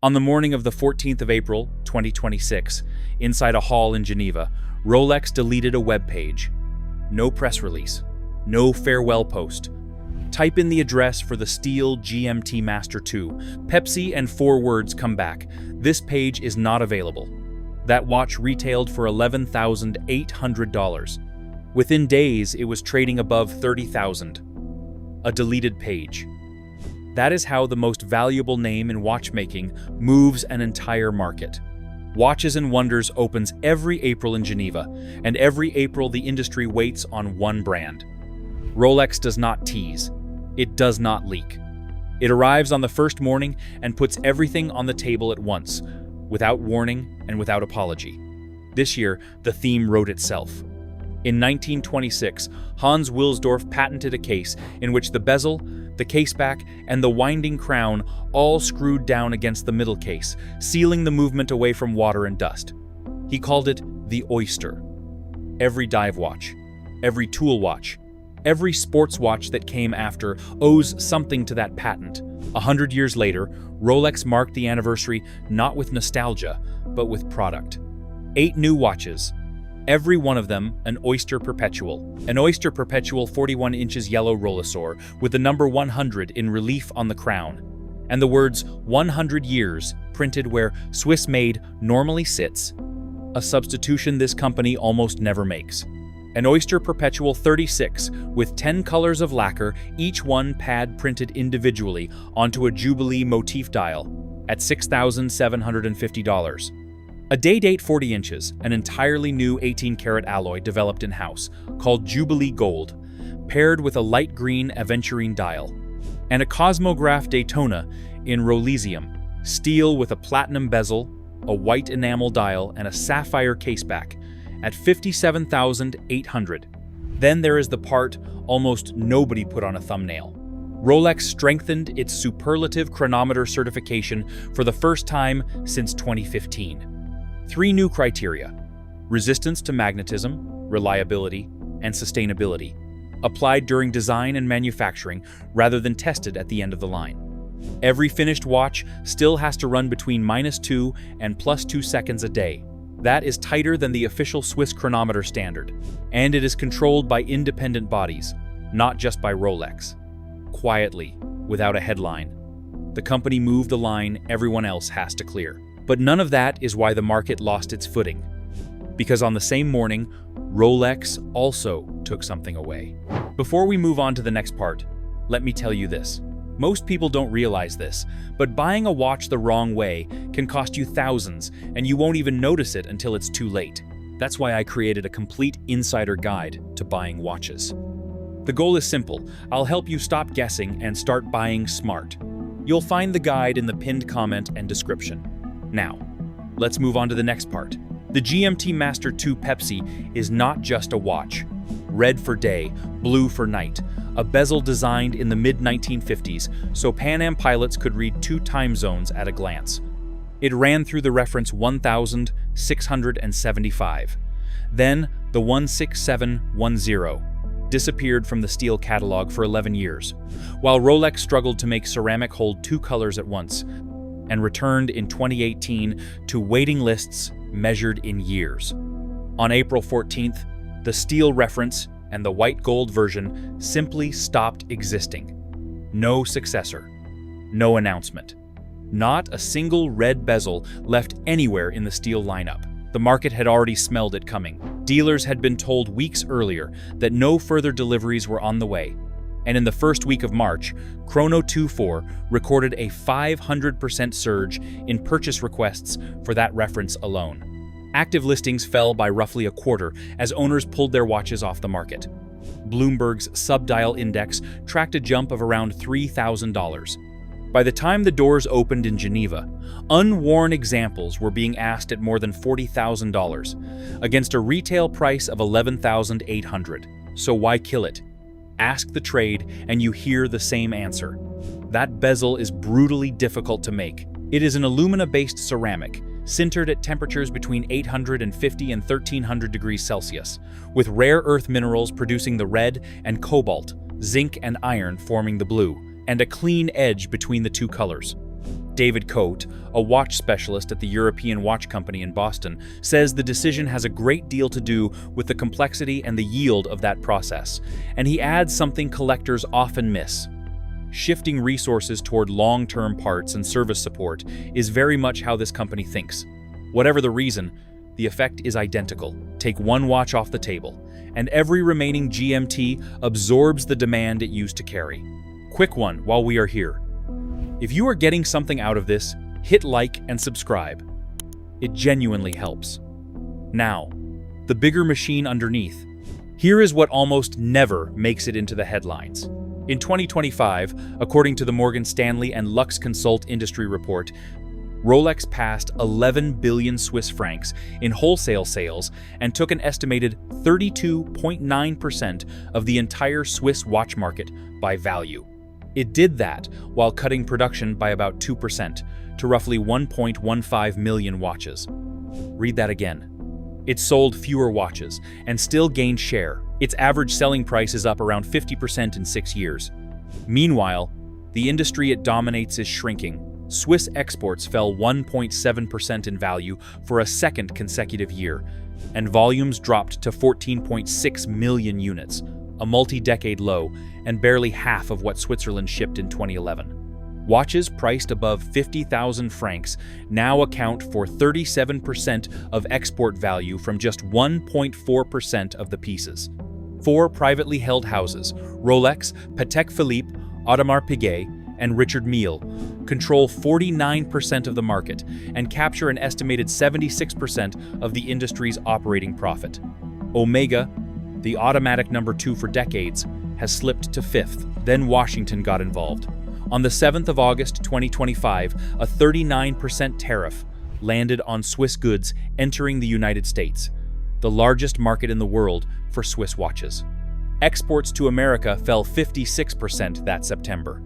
On the morning of the 14th of April, 2026, inside a hall in Geneva, Rolex deleted a web page. No press release. No farewell post. Type in the address for the steel GMT-Master II Pepsi and 4 words come back. This page is not available. That watch retailed for $11,800. Within days, it was trading above $30,000. A deleted page. That is how the most valuable name in watchmaking moves an entire market. Watches and Wonders opens every April in Geneva, and every April the industry waits on one brand. Rolex does not tease. It does not leak. It arrives on the first morning and puts everything on the table at once, without warning and without apology. This year, the theme wrote itself. In 1926, Hans Wilsdorf patented a case in which the bezel, the caseback, and the winding crown all screwed down against the middle case, sealing the movement away from water and dust. He called it the Oyster. Every dive watch, every tool watch, every sports watch that came after owes something to that patent. 100 years later, Rolex marked the anniversary not with nostalgia, but with product. 8 new watches. Every one of them an Oyster Perpetual. An Oyster Perpetual 41 inches yellow Rolesaur with the number 100 in relief on the crown. And the words 100 years printed where Swiss-made normally sits, a substitution this company almost never makes. An Oyster Perpetual 36 with 10 colors of lacquer, each one pad printed individually onto a Jubilee motif dial at $6,750. A day-date 40 inches, an entirely new 18-karat alloy developed in-house, called Jubilee Gold, paired with a light green aventurine dial, and a Cosmograph Daytona in Rolesium, steel with a platinum bezel, a white enamel dial, and a sapphire caseback, at $57,800. Then there is the part almost nobody put on a thumbnail. Rolex strengthened its superlative chronometer certification for the first time since 2015. 3 new criteria: resistance to magnetism, reliability, and sustainability, applied during design and manufacturing rather than tested at the end of the line. Every finished watch still has to run between -2 and +2 seconds a day. That is tighter than the official Swiss chronometer standard, and it is controlled by independent bodies, not just by Rolex. Quietly, without a headline. The company moved the line everyone else has to clear. But none of that is why the market lost its footing. Because on the same morning, Rolex also took something away. Before we move on to the next part, let me tell you this. Most people don't realize this, but buying a watch the wrong way can cost you thousands, and you won't even notice it until it's too late. That's why I created a complete insider guide to buying watches. The goal is simple. I'll help you stop guessing and start buying smart. You'll find the guide in the pinned comment and description. Now, let's move on to the next part. The GMT-Master II Pepsi is not just a watch. Red for day, blue for night. A bezel designed in the mid-1950s so Pan Am pilots could read 2 time zones at a glance. It ran through the reference 1675. Then the 16710 disappeared from the steel catalog for 11 years, while Rolex struggled to make ceramic hold 2 colors at once, and returned in 2018 to waiting lists measured in years. On April 14th, the steel reference and the white gold version simply stopped existing. No successor. No announcement. Not a single red bezel left anywhere in the steel lineup. The market had already smelled it coming. Dealers had been told weeks earlier that no further deliveries were on the way. And in the first week of March, Chrono 24 recorded a 500% surge in purchase requests for that reference alone. Active listings fell by roughly a quarter as owners pulled their watches off the market. Bloomberg's subdial index tracked a jump of around $3,000. By the time the doors opened in Geneva, unworn examples were being asked at more than $40,000, against a retail price of $11,800. So why kill it? Ask the trade and you hear the same answer. That bezel is brutally difficult to make. It is an alumina-based ceramic, sintered at temperatures between 850 and 1300 degrees Celsius, with rare earth minerals producing the red and cobalt, zinc and iron forming the blue, and a clean edge between the 2 colors. David Coate, a watch specialist at the European Watch Company in Boston, says the decision has a great deal to do with the complexity and the yield of that process, and he adds something collectors often miss. Shifting resources toward long-term parts and service support is very much how this company thinks. Whatever the reason, the effect is identical. Take one watch off the table, and every remaining GMT absorbs the demand it used to carry. Quick one while we are here. If you are getting something out of this, hit like and subscribe. It genuinely helps. Now, the bigger machine underneath. Here is what almost never makes it into the headlines. In 2025, according to the Morgan Stanley and Lux Consult industry report, Rolex passed 11 billion Swiss francs in wholesale sales and took an estimated 32.9% of the entire Swiss watch market by value. It did that while cutting production by about 2% to roughly 1.15 million watches. Read that again. It sold fewer watches and still gained share. Its average selling price is up around 50% in 6 years. Meanwhile, the industry it dominates is shrinking. Swiss exports fell 1.7% in value for a second consecutive year, and volumes dropped to 14.6 million units, a multi-decade low and barely half of what Switzerland shipped in 2011. Watches priced above 50,000 francs now account for 37% of export value from just 1.4% of the pieces. 4 privately held houses, Rolex, Patek Philippe, Audemars Piguet, and Richard Mille, control 49% of the market and capture an estimated 76% of the industry's operating profit. Omega, the automatic number 2 for decades, has slipped to 5th. Then Washington got involved. On the 7th of August 2025, a 39% tariff landed on Swiss goods entering the United States, the largest market in the world for Swiss watches. Exports to America fell 56% that September.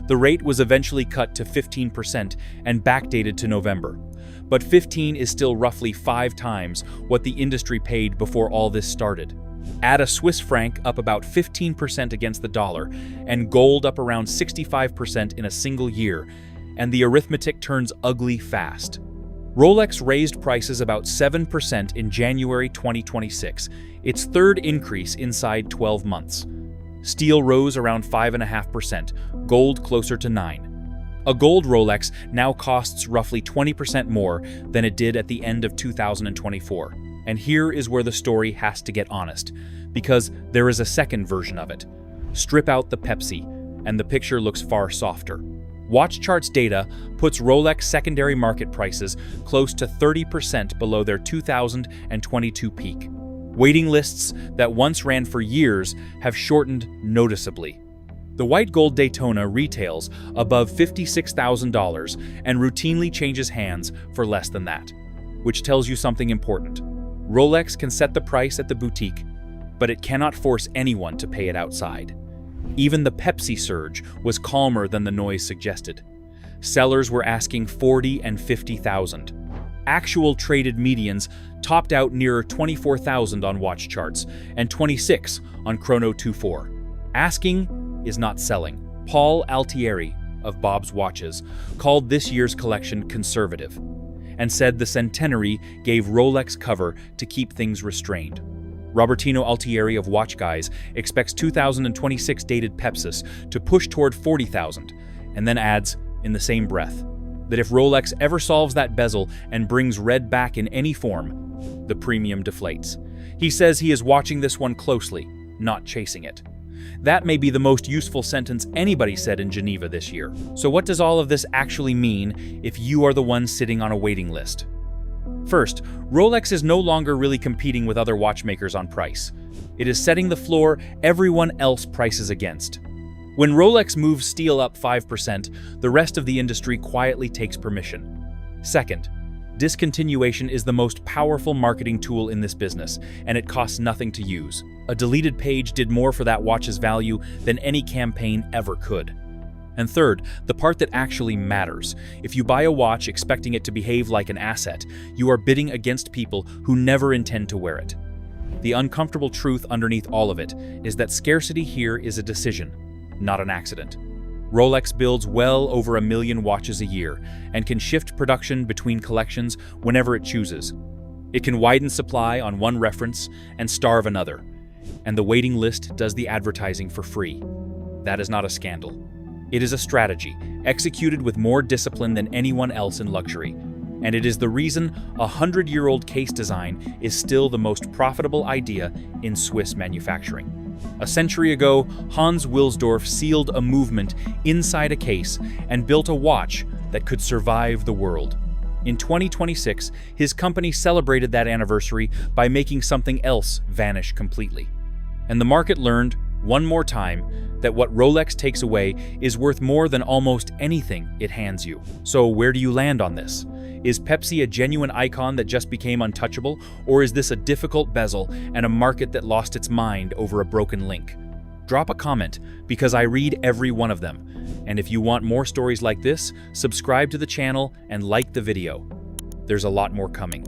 The rate was eventually cut to 15% and backdated to November. But 15 is still roughly 5 times what the industry paid before all this started. Add a Swiss franc up about 15% against the dollar, and gold up around 65% in a single year, and the arithmetic turns ugly fast. Rolex raised prices about 7% in January 2026, its third increase inside 12 months. Steel rose around 5.5%, gold closer to 9%. A gold Rolex now costs roughly 20% more than it did at the end of 2024. And here is where the story has to get honest, because there is a second version of it. Strip out the Pepsi, and the picture looks far softer. Watch Charts data puts Rolex secondary market prices close to 30% below their 2022 peak. Waiting lists that once ran for years have shortened noticeably. The white gold Daytona retails above $56,000 and routinely changes hands for less than that, which tells you something important. Rolex can set the price at the boutique, but it cannot force anyone to pay it outside. Even the Pepsi surge was calmer than the noise suggested. Sellers were asking $40,000 and $50,000. Actual traded medians topped out nearer $24,000 on Watch Charts and $26,000 on Chrono 24. Asking is not selling. Paul Altieri of Bob's Watches called this year's collection conservative and said the centenary gave Rolex cover to keep things restrained. Robertino Altieri of Watch Guys expects 2026 dated Pepsis to push toward $40,000, and then adds, in the same breath, that if Rolex ever solves that bezel and brings red back in any form, the premium deflates. He says he is watching this one closely, not chasing it. That may be the most useful sentence anybody said in Geneva this year. So what does all of this actually mean if you are the one sitting on a waiting list? First, Rolex is no longer really competing with other watchmakers on price. It is setting the floor everyone else prices against. When Rolex moves steel up 5%, the rest of the industry quietly takes permission. Second, discontinuation is the most powerful marketing tool in this business, and it costs nothing to use. A deleted page did more for that watch's value than any campaign ever could. And third, the part that actually matters. If you buy a watch expecting it to behave like an asset, you are bidding against people who never intend to wear it. The uncomfortable truth underneath all of it is that scarcity here is a decision, not an accident. Rolex builds well over 1 million watches a year and can shift production between collections whenever it chooses. It can widen supply on one reference and starve another, and the waiting list does the advertising for free. That is not a scandal. It is a strategy, executed with more discipline than anyone else in luxury, and it is the reason a 100-year-old case design is still the most profitable idea in Swiss manufacturing. A century ago, Hans Wilsdorf sealed a movement inside a case and built a watch that could survive the world. In 2026, his company celebrated that anniversary by making something else vanish completely. And the market learned, one more time, that what Rolex takes away is worth more than almost anything it hands you. So where do you land on this? Is Pepsi a genuine icon that just became untouchable, or is this a difficult bezel and a market that lost its mind over a broken link? Drop a comment, because I read every one of them. And if you want more stories like this, subscribe to the channel and like the video. There's a lot more coming.